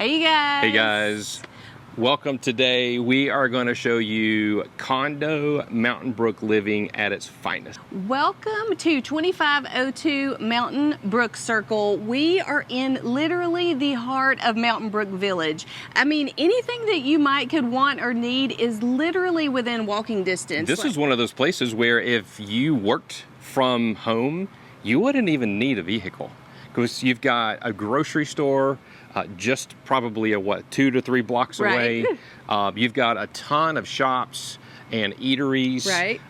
Hey you guys. Hey guys. Welcome. Today we are going to show you Condo Mountain Brook living at its finest. Welcome to 2502 Mountain Brook Circle. We are in literally the heart of Mountain Brook Village. I mean, anything that you could want or need is literally within walking distance. This is one of those places where if you worked from home, you wouldn't even need a vehicle, because you've got a grocery store just probably 2 to 3 blocks away. You've got a ton of shops and eateries. Right.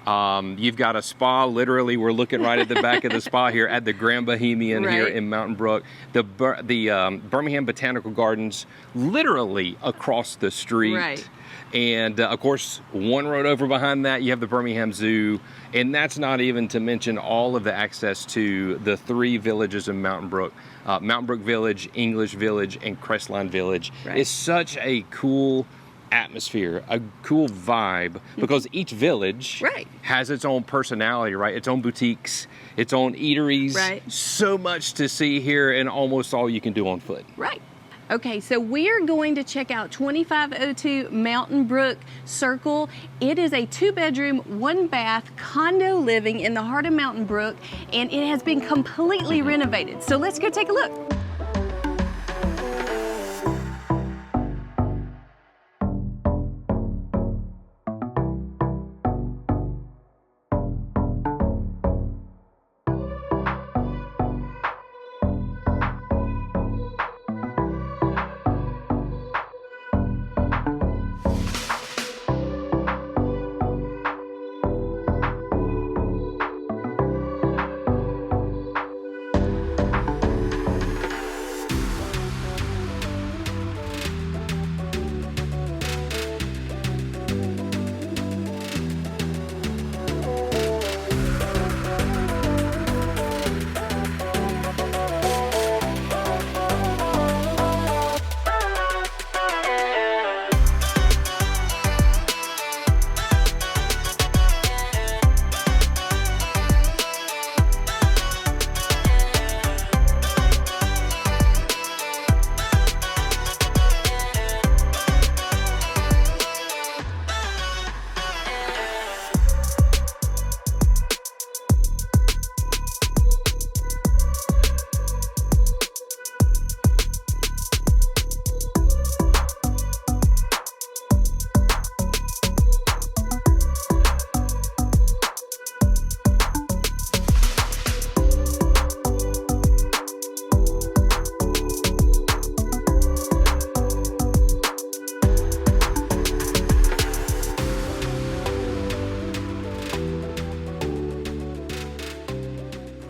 You've got a spa. Literally, we're looking right at the back of the spa here at the Grand Bohemian here in Mountain Brook. The Birmingham Botanical Gardens, literally across the street. Right. And of course, one road over behind that, you have the Birmingham Zoo. And that's not even to mention all of the access to the 3 villages in Mountain Brook. Mountain Brook Village, English Village, and Crestline Village. Right. It's such a cool atmosphere, a cool vibe, because each village has its own personality, right? Its own boutiques, its own eateries. Right. So much to see here, and almost all you can do on foot. Right. Okay, so we're going to check out 2502 Mountain Brook Circle. It is a 2-bedroom, 1-bath condo living in the heart of Mountain Brook, and it has been completely renovated. So let's go take a look.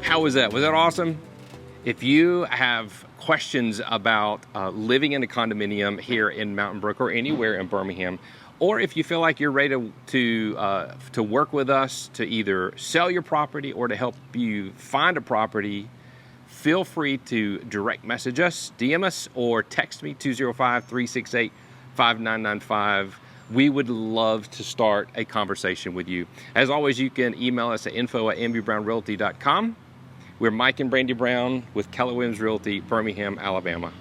How was that? Was that awesome? If you have questions about living in a condominium here in Mountain Brook or anywhere in Birmingham, or if you feel like you're ready to work with us to either sell your property or to help you find a property, feel free to direct message us, DM us, or text me 205-368-5995. We would love to start a conversation with you. As always, you can email us at info@mbrownrealty.com. We're Mike and Brandie Brown with Keller Realty, Birmingham, Alabama.